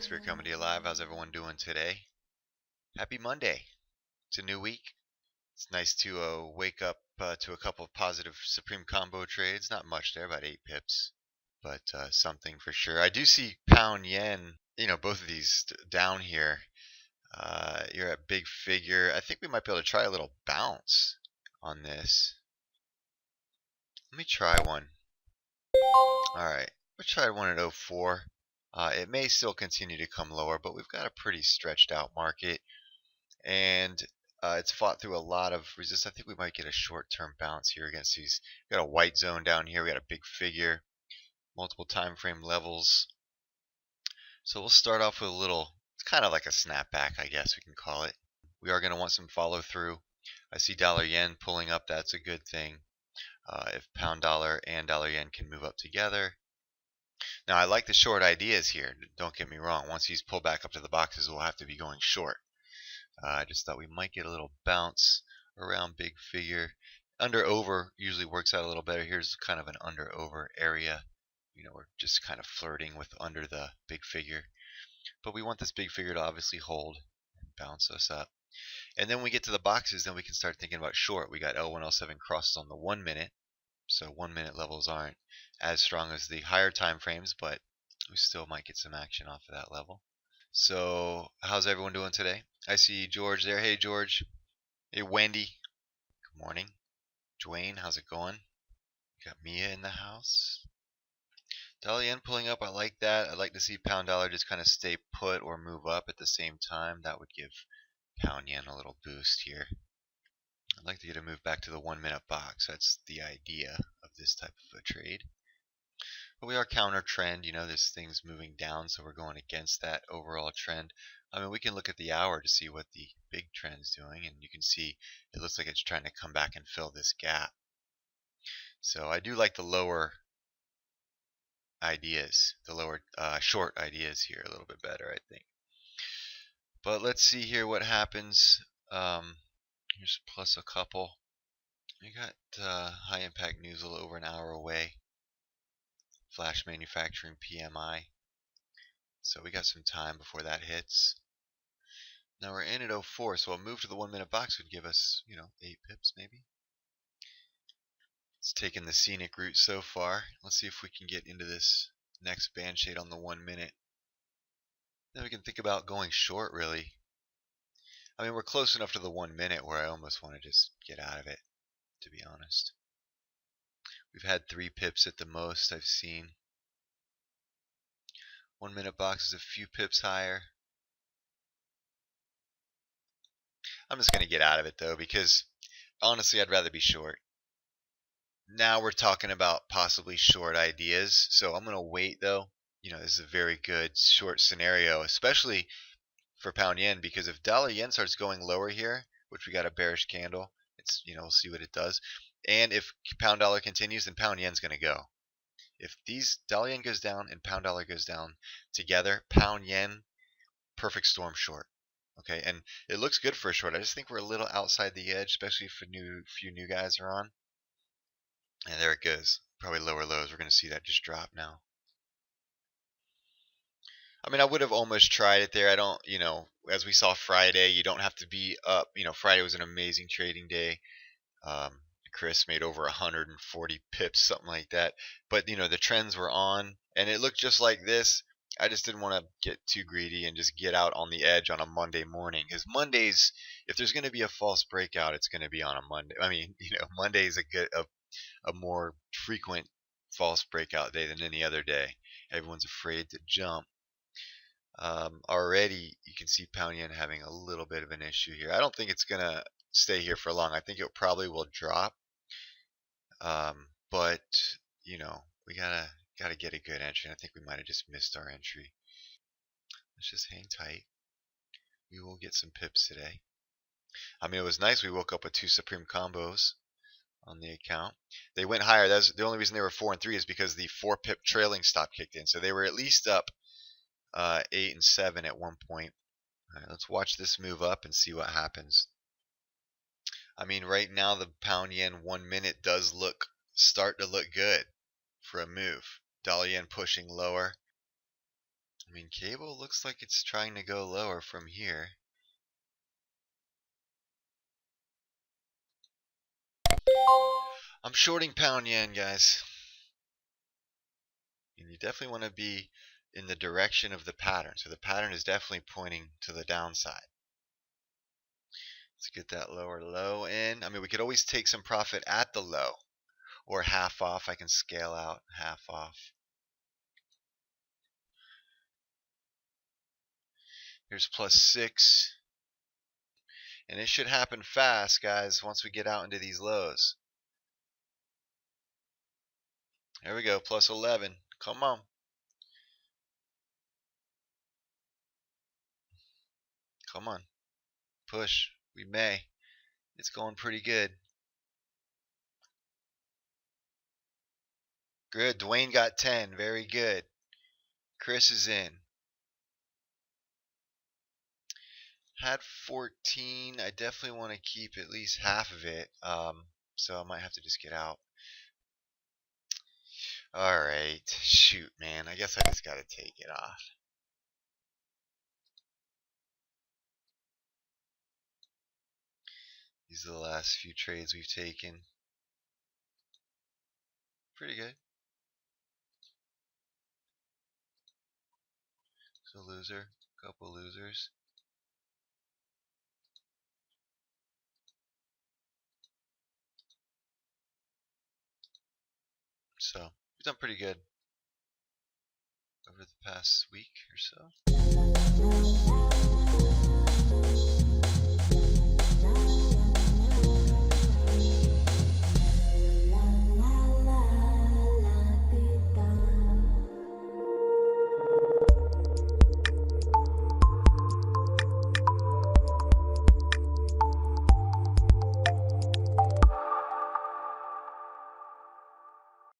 Shakespeare coming to you live. How's everyone doing today? Happy Monday. It's a new week. It's nice to wake up to a couple of positive supreme combo trades. Not much there, about 8 pips, but something for sure. I do see pound yen, both of these down here. You're at big figure. I think we might be able to try a little bounce on this. Let me try one. All right, we'll try one at 04. It may still continue to come lower, but we've got a pretty stretched out market, and it's fought through a lot of resistance. I think we might get a short-term bounce here against these. We got a white zone down here. We got a big figure, multiple time frame levels. So we'll start off with a little, it's kind of like a snapback, I guess we can call it. We are going to want some follow through. I see dollar yen pulling up. That's a good thing. If pound dollar and dollar yen can move up together. Now, I like the short ideas here. Don't get me wrong. Once these pull back up to the boxes, we'll have to be going short. I just thought we might get a little bounce around big figure. Under over usually works out a little better. Here's kind of an under over area. We're just kind of flirting with under the big figure. But we want this big figure to obviously hold and bounce us up. And then when we get to the boxes, then we can start thinking about short. We got L1, L7 crosses on the 1 minute. So 1 minute levels aren't as strong as the higher time frames, but we still might get some action off of that level. So how's everyone doing today? I see George there. Hey George. Hey Wendy. Good morning. Dwayne, how's it going? Got Mia in the house. Dollar yen pulling up. I like that. I'd like to see pound dollar just kind of stay put or move up at the same time. That would give pound yen a little boost here. I'd like to get a move back to the 1 minute box. That's the idea of this type of a trade. But we are counter trend. There's things moving down, so we're going against that overall trend. I mean, we can look at the hour to see what the big trend's doing, and you can see it looks like it's trying to come back and fill this gap. So I do like the lower ideas, the lower short ideas here a little bit better, I think. But let's see here what happens. Here's plus a couple. We got high impact news a little over an hour away. Flash manufacturing PMI. So we got some time before that hits. Now we're in at 04, so a move to the 1 minute box would give us, 8 pips maybe. It's taken the scenic route so far. Let's see if we can get into this next band shade on the 1 minute. Then we can think about going short, really. I mean, we're close enough to the 1 minute where I almost want to just get out of it, to be honest. We've had 3 pips at the most I've seen. 1 minute box is a few pips higher. I'm just going to get out of it though, because honestly I'd rather be short. Now we're talking about possibly short ideas, so I'm going to wait though. This is a very good short scenario, especially for pound yen, because if dollar yen starts going lower here, which we got a bearish candle, it's we'll see what it does. And if pound dollar continues, then pound yen's going to go. If these dollar yen goes down and pound dollar goes down together, pound yen, perfect storm short. Okay, and it looks good for a short. I just think we're a little outside the edge, especially if few new guys are on. And there it goes. Probably lower lows. We're going to see that just drop now. I mean, I would have almost tried it there. I don't, as we saw Friday, you don't have to be up. Friday was an amazing trading day. Chris made over 140 pips, something like that. But, the trends were on, and it looked just like this. I just didn't want to get too greedy and just get out on the edge on a Monday morning. Because Mondays, if there's going to be a false breakout, it's going to be on a Monday. I mean, Monday is a more frequent false breakout day than any other day. Everyone's afraid to jump. Already you can see pound yen having a little bit of an issue here. I don't think it's going to stay here for long. I think it probably will drop. But we gotta get a good entry. And I think we might have just missed our entry. Let's just hang tight. We will get some pips today. I mean, it was nice we woke up with 2 supreme combos on the account. They went higher. That's the only reason they were 4 and 3 is because the 4 pip trailing stop kicked in. So they were at least up 8 and 7 at one point. All right, let's watch this move up and see what happens. I mean, right now the pound yen 1 minute does start to look good for a move. Dollar yen pushing lower. I mean, cable looks like it's trying to go lower from here. I'm shorting pound yen, guys. And you definitely want to be in the direction of the pattern. So the pattern is definitely pointing to the downside. Let's get that lower low in. I mean, we could always take some profit at the low or half off. I can scale out half off. Here's +6. And it should happen fast, guys, once we get out into these lows. There we go, +11. Come on. Come on. Push. We may. It's going pretty good. Good. Dwayne got 10. Very good. Chris is in. Had 14. I definitely want to keep at least half of it. So I might have to just get out. Alright. Shoot, man. I guess I just got to take it off. These are the last few trades we've taken. Pretty good. So loser. Couple losers. So we've done pretty good over the past week or so.